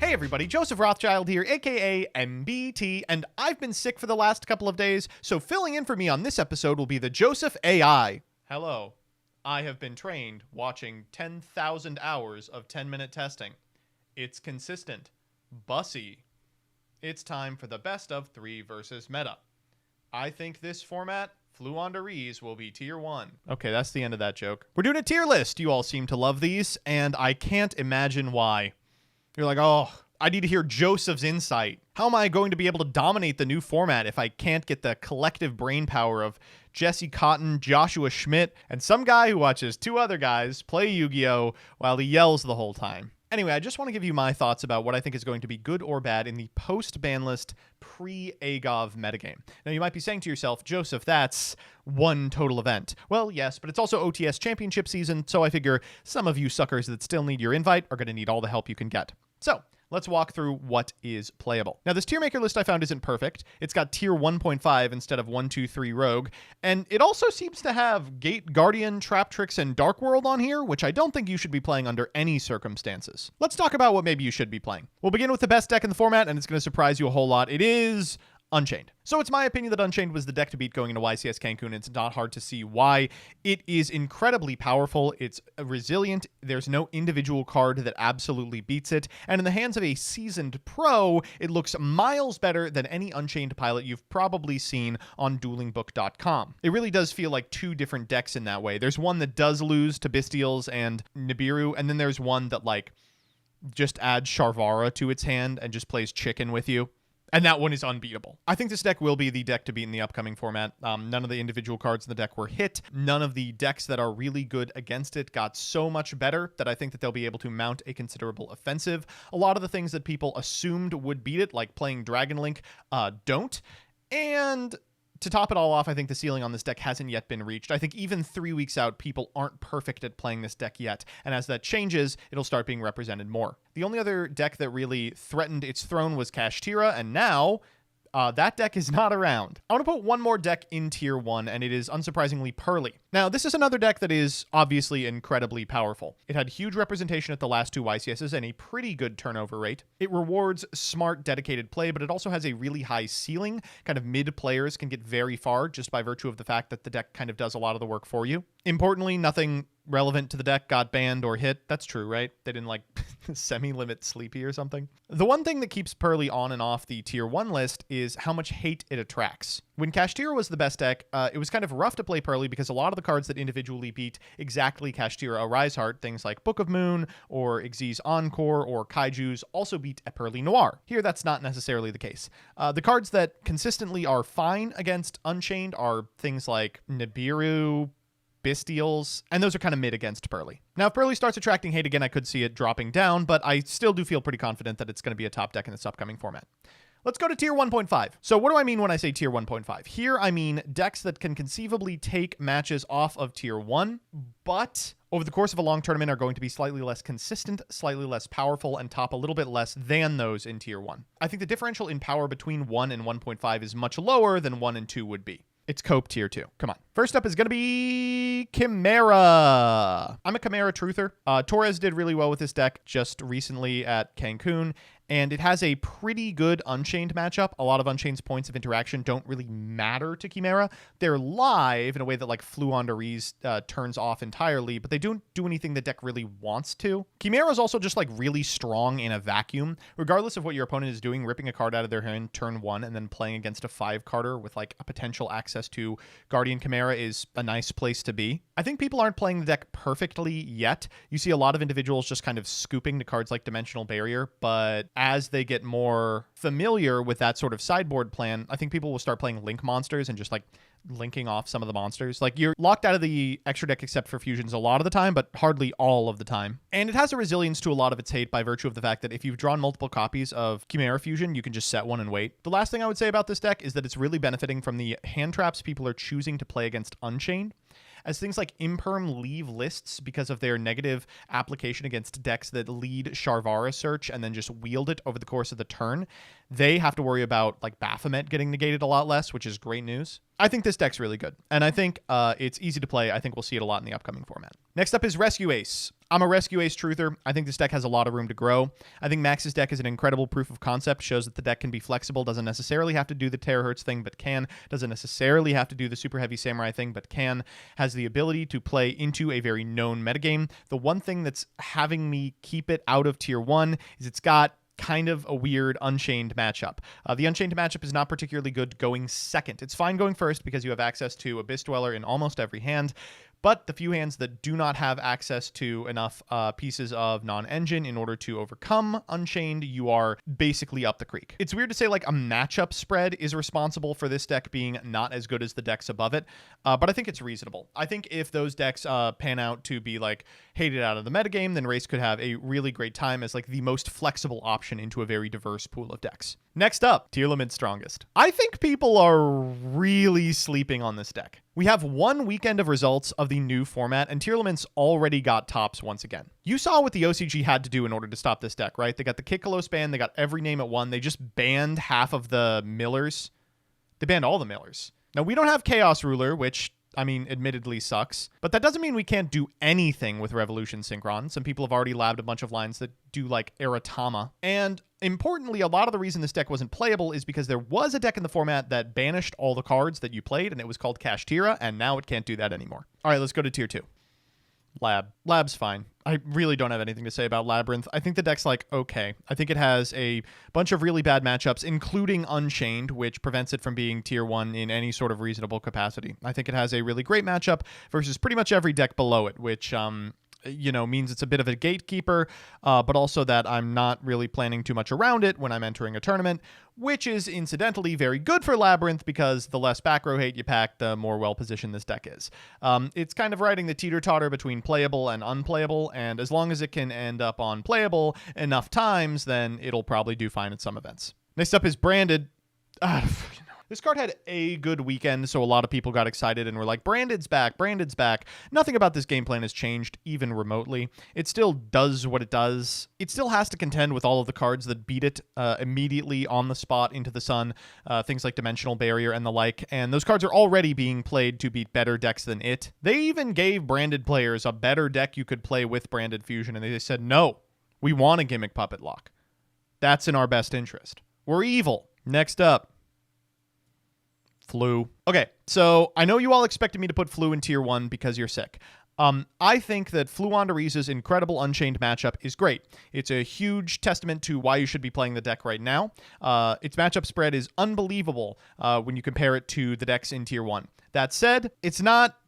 Hey everybody, Joseph Rothschild here, aka MBT, and I've been sick for the last couple of days, so filling in for me on this episode will be the Joseph AI. Hello. I have been trained watching 10,000 hours of 10-minute testing. It's consistent. Bussy. It's time for the best of 3 versus meta. I think this format, Floowandereeze, will be tier 1. Okay, that's the end of that joke. We're doing a tier list. You all seem to love these, and I can't imagine why. You're like, oh, I need to hear Joseph's insight. How am I going to be able to dominate the new format if I can't get the collective brain power of Jesse Cotton, Joshua Schmidt, and some guy who watches 2 other guys play Yu-Gi-Oh! While he yells the whole time? Anyway, I just want to give you my thoughts about what I think is going to be good or bad in the post-ban list pre-AGOV metagame. Now, you might be saying to yourself, Joseph, that's one total event. Well, yes, but it's also OTS championship season, so I figure some of you suckers that still need your invite are going to need all the help you can get. So, let's walk through what is playable. Now, this tier maker list I found isn't perfect. It's got tier 1.5 instead of 1, 2, 3 Rogue, and it also seems to have Gate, Guardian, Traptrix, and Dark World on here, which I don't think you should be playing under any circumstances. Let's talk about what maybe you should be playing. We'll begin with the best deck in the format, and it's going to surprise you a whole lot. It is Unchained. So it's my opinion that Unchained was the deck to beat going into YCS Cancun. It's not hard to see why. It is incredibly powerful. It's resilient. There's no individual card that absolutely beats it. And in the hands of a seasoned pro, it looks miles better than any Unchained pilot you've probably seen on duelingbook.com. It really does feel like 2 different decks in that way. There's one that does lose to Bystials and Nibiru, and then there's one that like just adds Sharvara to its hand and just plays chicken with you. And that one is unbeatable. I think this deck will be the deck to beat in the upcoming format. None of the individual cards in the deck were hit. None of the decks that are really good against it got so much better that I think that they'll be able to mount a considerable offensive. A lot of the things that people assumed would beat it, like playing DLink, don't. And to top it all off, I think the ceiling on this deck hasn't yet been reached. I think even 3 weeks out, people aren't perfect at playing this deck yet. And as that changes, it'll start being represented more. The only other deck that really threatened its throne was KASHTIRA, and now that deck is not around. I want to put one more deck in tier 1, and it is unsurprisingly Purrely. Now, this is another deck that is obviously incredibly powerful. It had huge representation at the last 2 YCSs and a pretty good turnover rate. It rewards smart, dedicated play, but it also has a really high ceiling. Kind of mid players can get very far just by virtue of the fact that the deck kind of does a lot of the work for you. Importantly, nothing relevant to the deck got banned or hit. That's true, right? They didn't like semi-limit Sleepy or something. The one thing that keeps Purrely on and off the tier 1 list is how much hate it attracts. When KASHTIRA was the best deck, it was kind of rough to play Purrely because a lot of the cards that individually beat exactly KASHTIRA Arise Heart, things like Book of Moon or Xyz Encore or Kaiju's, also beat a Purrely Noir. Here, that's not necessarily the case. The cards that consistently are fine against Unchained are things like Nibiru, Bystials, and those are kind of mid against Purrely. Now, if Purrely starts attracting hate again, I could see it dropping down, but I still do feel pretty confident that it's going to be a top deck in this upcoming format. Let's go to tier 1.5. So what do I mean when I say tier 1.5? Here, I mean decks that can conceivably take matches off of tier 1, but over the course of a long tournament are going to be slightly less consistent, slightly less powerful, and top a little bit less than those in tier 1. I think the differential in power between 1 and 1.5 is much lower than 1 and 2 would be. It's Cope tier 2. Come on. First up is going to be Chimera. I'm a Chimera truther. Torres did really well with this deck just recently at Cancun, and it has a pretty good Unchained matchup. A lot of Unchained's points of interaction don't really matter to Chimera. They're live in a way that like Floowandereeze turns off entirely, but they don't do anything the deck really wants to. Chimera is also just like really strong in a vacuum. Regardless of what your opponent is doing, ripping a card out of their hand turn 1 and then playing against a 5-carder with like a potential access to Guardian Chimera is a nice place to be. I think people aren't playing the deck perfectly yet. You see a lot of individuals just kind of scooping to cards like Dimensional Barrier, but as they get more familiar with that sort of sideboard plan, I think people will start playing Link monsters and just like linking off some of the monsters. Like you're locked out of the extra deck except for fusions a lot of the time, but hardly all of the time. And it has a resilience to a lot of its hate by virtue of the fact that if you've drawn multiple copies of Chimera Fusion, you can just set one and wait. The last thing I would say about this deck is that it's really benefiting from the hand traps people are choosing to play against Unchained, as things like Imperm leave lists because of their negative application against decks that lead Sharvara search and then just wield it over the course of the turn. they have to worry about like Baphomet getting negated a lot less, which is great news. I think this deck's really good, and I think it's easy to play. I think we'll see it a lot in the upcoming format. Next up is Rescue Ace. I'm a Rescue Ace truther. I think this deck has a lot of room to grow. I think Max's deck is an incredible proof of concept, shows that the deck can be flexible, doesn't necessarily have to do the Terahertz thing, but can, doesn't necessarily have to do the Super Heavy Samurai thing, but can, has the ability to play into a very known metagame. The one thing that's having me keep it out of tier 1 is it's got kind of a weird Unchained matchup. The Unchained matchup is not particularly good going second. It's fine going first because you have access to Abyss Dweller in almost every hand, but the few hands that do not have access to enough pieces of non-engine in order to overcome Unchained, you are basically up the creek. It's weird to say like a matchup spread is responsible for this deck being not as good as the decks above it, but I think it's reasonable. I think if those decks pan out to be like hated out of the metagame, then Race could have a really great time as like the most flexible option into a very diverse pool of decks. Next up, Tierlist Strongest. I think people are really sleeping on this deck. We have one weekend of results of the new format, and Tierlist's already got tops once again. You saw what the OCG had to do in order to stop this deck, right? They got the Kikkalos ban, they got every name at one, they just banned half of the millers. They banned all the millers. Now, we don't have Chaos Ruler, which, I mean, admittedly sucks, but that doesn't mean we can't do anything with Revolution Synchron. Some people have already labbed a bunch of lines that do like Eratama. And importantly, a lot of the reason this deck wasn't playable is because there was a deck in the format that banished all the cards that you played, and it was called KASHTIRA, and now it can't do that anymore. All right, let's go to tier 2. Lab's fine. I really don't have anything to say about Labrynth. I think the deck's like okay. I think it has a bunch of really bad matchups, including Unchained, which prevents it from being tier 1 in any sort of reasonable capacity. I think it has a really great matchup versus pretty much every deck below it, which means it's a bit of a gatekeeper, but also that I'm not really planning too much around it when I'm entering a tournament, which is incidentally very good for Labrynth because the less back row hate you pack, the more well-positioned this deck is. It's kind of riding the teeter-totter between playable and unplayable, and as long as it can end up on playable enough times, then it'll probably do fine at some events. Next up is Branded. This card had a good weekend, so a lot of people got excited and were like, Branded's back, Branded's back. Nothing about this game plan has changed, even remotely. It still does what it does. It still has to contend with all of the cards that beat it immediately on the spot into the sun, things like Dimensional Barrier and the like, and those cards are already being played to beat better decks than it. They even gave Branded players a better deck you could play with Branded Fusion, and they said, no, we want a Gimmick Puppet Lock. That's in our best interest. We're evil. Next up. Flu. Okay, so I know you all expected me to put Flu in tier 1 because you're sick. I think that Floowandereeze's incredible Unchained matchup is great. It's a huge testament to why you should be playing the deck right now. Its matchup spread is unbelievable when you compare it to the decks in tier 1. That said, it's not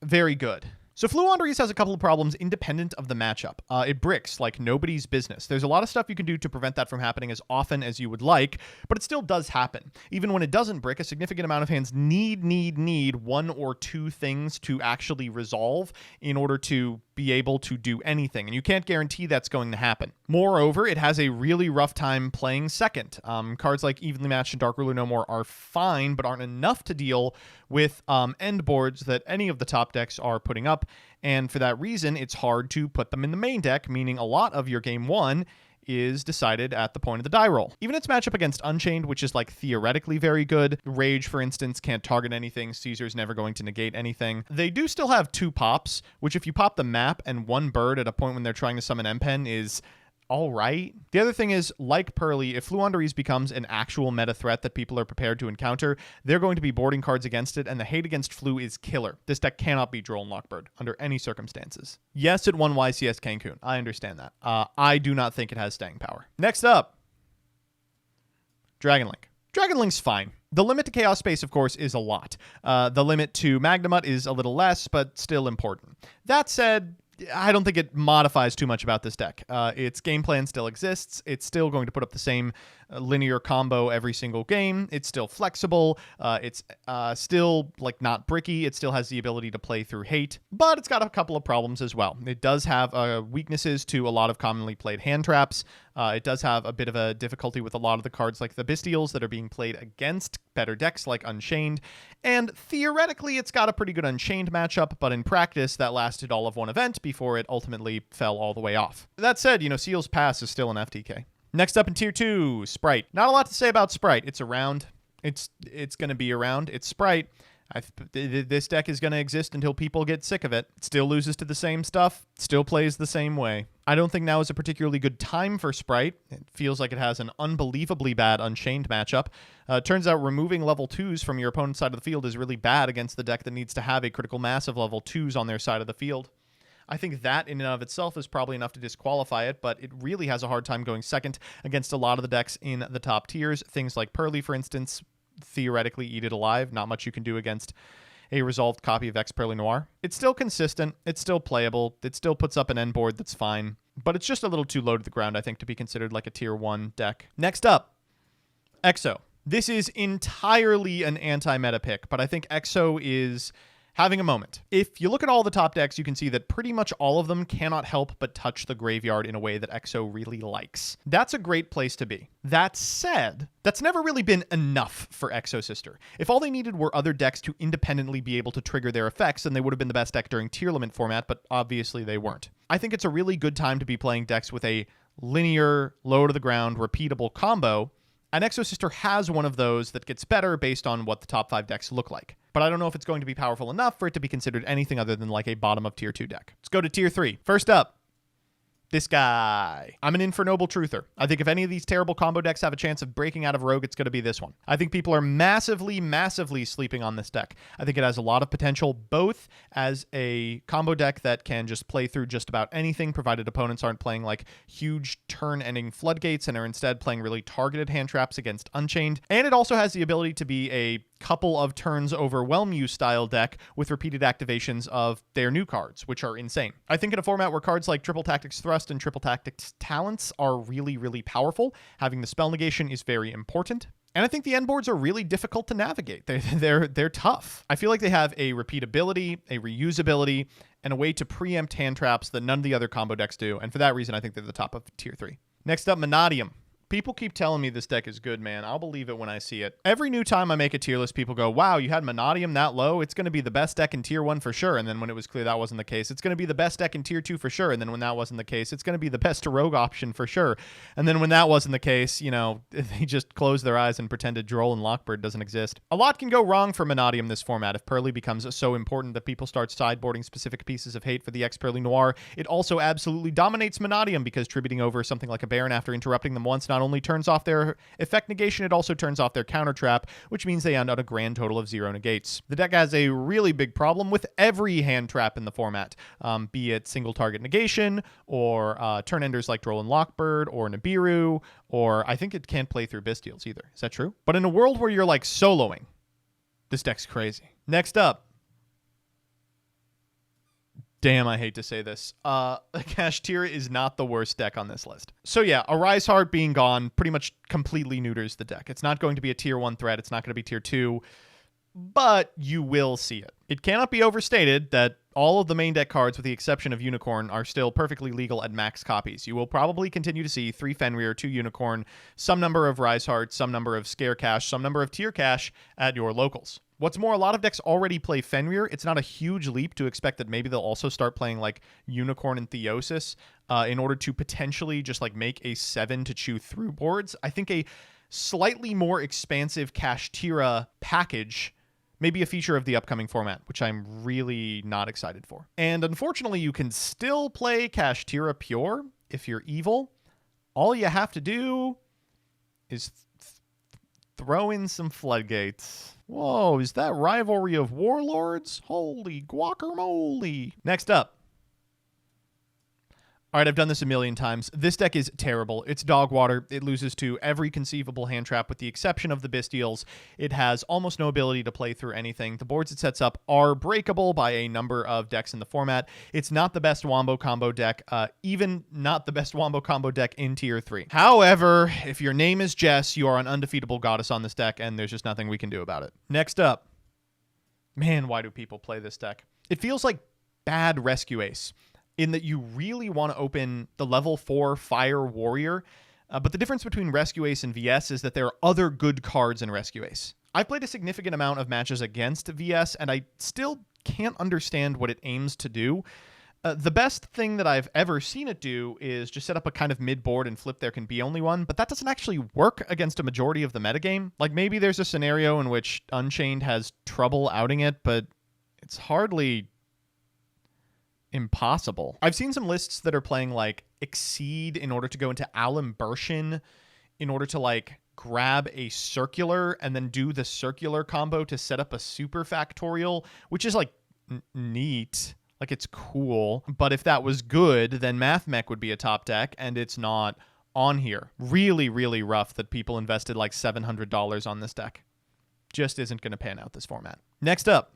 very good. So Floowandereeze has a couple of problems independent of the matchup. It bricks like nobody's business. There's a lot of stuff you can do to prevent that from happening as often as you would like, but it still does happen. Even when it doesn't brick, a significant amount of hands need one or two things to actually resolve in order to be able to do anything, and you can't guarantee that's going to happen. Moreover, it has a really rough time playing second. Cards like Evenly Matched and Dark Ruler No More are fine, but aren't enough to deal with end boards that any of the top decks are putting up, and for that reason, it's hard to put them in the main deck, meaning a lot of your game 1 is decided at the point of the die roll. Even its matchup against Unchained, which is like theoretically very good. Rage, for instance, can't target anything. Caesar's never going to negate anything. They do still have 2 pops, which if you pop the map and 1 bird at a point when they're trying to summon M-Pen is all right. The other thing is, like Purrely, if Floowandereeze becomes an actual meta threat that people are prepared to encounter, they're going to be boarding cards against it, and the hate against Flu is killer. This deck cannot beat Droll and Lockbird under any circumstances. Yes, it won YCS Cancun. I understand that. I do not think it has staying power. Next up, DragonLink. DragonLink's fine. The limit to Chaos Space, of course, is a lot. The limit to Magnamut is a little less, but still important. That said, I don't think it modifies too much about this deck. Its game plan still exists. It's still going to put up the same linear combo every single game. It's still flexible. It's still like not bricky. It still has the ability to play through hate, but it's got a couple of problems as well. It does have weaknesses to a lot of commonly played hand traps. It does have a bit of a difficulty with a lot of the cards like the Bestials that are being played against better decks like Unchained. And theoretically, it's got a pretty good Unchained matchup, but in practice, that lasted all of one event before it ultimately fell all the way off. That said, Seal's Pass is still an FTK. Next up in Tier 2, Spright. Not a lot to say about Spright. It's around. It's going to be around. It's Spright. This deck is going to exist until people get sick of it. It still loses to the same stuff. Still plays the same way. I don't think now is a particularly good time for Spright. It feels like it has an unbelievably bad Unchained matchup. Turns out removing level 2s from your opponent's side of the field is really bad against the deck that needs to have a critical mass of level 2s on their side of the field. I think that in and of itself is probably enough to disqualify it, but it really has a hard time going second against a lot of the decks in the top tiers. Things like Purrely, for instance, theoretically eat it alive. Not much you can do against a resolved copy of Purrely Noir. It's still consistent. It's still playable. It still puts up an end board that's fine, but it's just a little too low to the ground, I think, to be considered like a tier 1 deck. Next up, Exo. This is entirely an anti-meta pick, but I think Exo is having a moment. If you look at all the top decks, you can see that pretty much all of them cannot help but touch the graveyard in a way that Exo really likes. That's a great place to be. That said, that's never really been enough for Exosister. If all they needed were other decks to independently be able to trigger their effects, then they would have been the best deck during Tierlist format, but obviously they weren't. I think it's a really good time to be playing decks with a linear, low-to-the-ground, repeatable combo, and Exosister has one of those that gets better based on what the top 5 decks look like. But I don't know if it's going to be powerful enough for it to be considered anything other than like a bottom of tier 2 deck. Let's go to tier 3. First up, this guy. I'm an Infernoble Truther. I think if any of these terrible combo decks have a chance of breaking out of Rogue, it's going to be this one. I think people are massively, massively sleeping on this deck. I think it has a lot of potential, both as a combo deck that can just play through just about anything, provided opponents aren't playing like huge turn-ending floodgates and are instead playing really targeted hand traps against Unchained. And it also has the ability to be a couple of turns overwhelm you style deck with repeated activations of their new cards, which are insane. I think in a format where cards like Triple Tactics Thrust and Triple Tactics Talents are really, really powerful, having the spell negation is very important. And I think the end boards are really difficult to navigate. They're tough. I feel like they have a repeatability, a reusability, and a way to preempt hand traps that none of the other combo decks do. And for that reason, I think they're the top of tier 3. Next up, Mannadium. People keep telling me this deck is good, man. I'll believe it when I see it. Every new time I make a tier list, people go, wow, you had Mannadium that low? It's going to be the best deck in tier 1 for sure. And then when it was clear that wasn't the case, it's going to be the best deck in tier 2 for sure. And then when that wasn't the case, it's going to be the best rogue option for sure. And then when that wasn't the case, you know, they just closed their eyes and pretended Droll and Lockbird doesn't exist. A lot can go wrong for Mannadium this format. If Purrely becomes so important that people start sideboarding specific pieces of hate for the Purrely Noir, it also absolutely dominates Mannadium because tributing over something like a Baron after interrupting them once not only turns off their effect negation, it also turns off their counter trap, which means they end on a grand total of 0 negates. The deck has a really big problem with every hand trap in the format, be it single target negation, or turn enders like Droll and Lockbird, or Nibiru, or I think it can't play through Bystials either. Is that true? But in a world where you're like soloing, this deck's crazy. Next up, damn, I hate to say this. KASHTIRA is not the worst deck on this list. So yeah, a Rise Heart being gone pretty much completely neuters the deck. It's not going to be a tier 1 threat. It's not going to be tier 2, but you will see it. It cannot be overstated that all of the main deck cards, with the exception of Unicorn, are still perfectly legal at max copies. You will probably continue to see 3 Fenrir, 2 Unicorn, some number of Rise Heart, some number of Scare Cash, some number of Tier Cash at your locals. What's more, a lot of decks already play Fenrir. It's not a huge leap to expect that maybe they'll also start playing like Unicorn and Theosis in order to potentially just like make a 7 to chew through boards. I think a slightly more expansive KASHTIRA package may be a feature of the upcoming format, which I'm really not excited for. And unfortunately, you can still play KASHTIRA pure if you're evil. All you have to do is throw in some floodgates. Whoa, is that Rivalry of Warlords? Holy guacamole. Next up. All right, I've done this a million times. This deck is terrible. It's dog water. It loses to every conceivable hand trap with the exception of the Bystials. It has almost no ability to play through anything. The boards it sets up are breakable by a number of decks in the format. It's not the best Wombo combo deck, even not the best Wombo combo deck in tier 3. However, if your name is Jess, you are an undefeatable goddess on this deck, and there's just nothing we can do about it. Next up. Man, why do people play this deck? It feels like bad Rescue Ace, in that you really want to open the level 4 Fire Warrior, but the difference between Rescue Ace and VS is that there are other good cards in Rescue Ace. I've played a significant amount of matches against VS, and I still can't understand what it aims to do. The best thing that I've ever seen it do is just set up a kind of mid-board and flip there can be only one, but that doesn't actually work against a majority of the metagame. Like, maybe there's a scenario in which Unchained has trouble outing it, but it's hardly impossible. I've seen some lists that are playing, like, Exceed in order to go into Alimbertion in order to, like, grab a circular and then do the circular combo to set up a super factorial, which is, like, neat. Like, it's cool. But if that was good, then Math Mech would be a top deck, and it's not on here. Really, really rough that people invested like $700 on this deck. Just isn't going to pan out this format. Next up.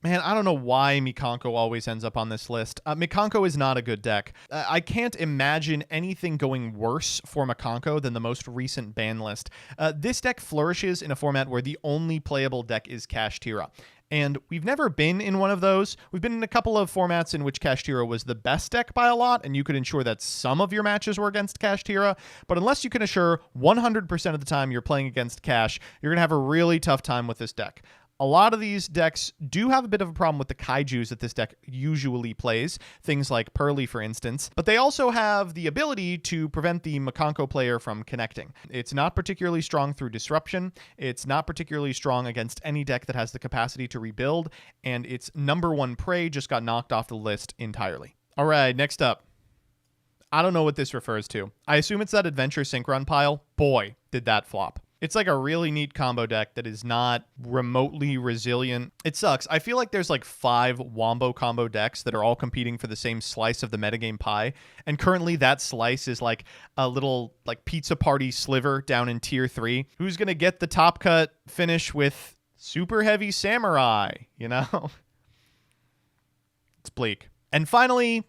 Man, I don't know why Mikanko always ends up on this list. Mikanko is not a good deck. I can't imagine anything going worse for Mikanko than the most recent ban list. This deck flourishes in a format where the only playable deck is KASHTIRA. And we've never been in one of those. We've been in a couple of formats in which KASHTIRA was the best deck by a lot, and you could ensure that some of your matches were against KASHTIRA. But unless you can assure 100% of the time you're playing against Kash, you're going to have a really tough time with this deck. A lot of these decks do have a bit of a problem with the kaijus that this deck usually plays, things like Purrely, for instance, but they also have the ability to prevent the Mikanko player from connecting. It's not particularly strong through disruption, it's not particularly strong against any deck that has the capacity to rebuild, and its number one prey just got knocked off the list entirely. All right, next up. I don't know what this refers to. I assume it's that Adventure Synchron pile. Boy, did that flop. It's like a really neat combo deck that is not remotely resilient. It sucks. I feel like there's like 5 Wombo combo decks that are all competing for the same slice of the metagame pie. And currently that slice is like a little like pizza party sliver down in tier 3. Who's going to get the top cut finish with super heavy samurai, you know? It's bleak. And finally,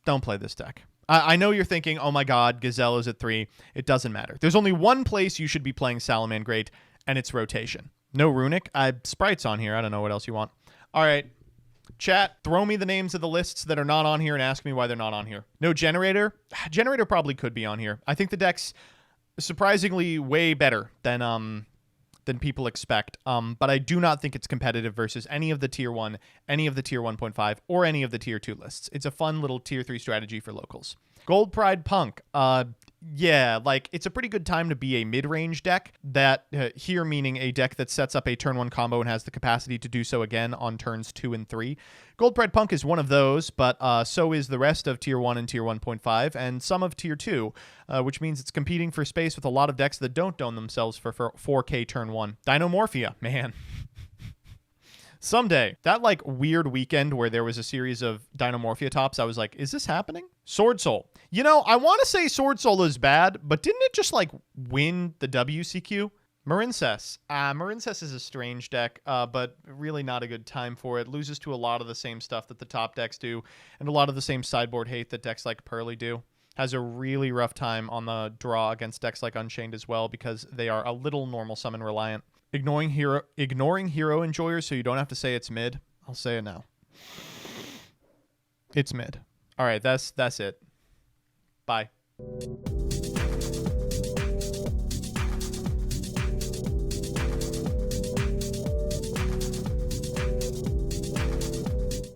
don't play this deck. I know you're thinking, oh my god, Gazelle is at 3. It doesn't matter. There's only one place you should be playing Salamangreat, and it's rotation. No Runic. Sprite's on here. I don't know what else you want. All right. Chat, throw me the names of the lists that are not on here and ask me why they're not on here. No Generator. Generator probably could be on here. I think the deck's surprisingly way better than people expect. But I do not think it's competitive versus any of the tier 1, any of the tier 1.5, or any of the tier 2 lists. It's a fun little tier 3 strategy for locals. Gold Pride Punk. Yeah, like, it's a pretty good time to be a mid-range deck. That here meaning a deck that sets up a turn 1 combo and has the capacity to do so again on turns 2 and 3. Gold Pride Punk is one of those, but so is the rest of tier 1 and tier 1.5, and some of tier 2, which means it's competing for space with a lot of decks that don't dome themselves for 4K turn 1. Dinomorphia, man. Someday. That, like, weird weekend where there was a series of Dinomorphia tops, I was like, is this happening? Sword Soul. You know, I want to say Sword Soul is bad, but didn't it just, like, win the WCQ? Marincess. Marincess is a strange deck, but really not a good time for it. Loses to a lot of the same stuff that the top decks do, and a lot of the same sideboard hate that decks like Purrely do. Has a really rough time on the draw against decks like Unchained as well, because they are a little normal summon reliant. Ignoring hero enjoyers so you don't have to say it's mid. I'll say it now. It's mid. All right, that's it. Bye.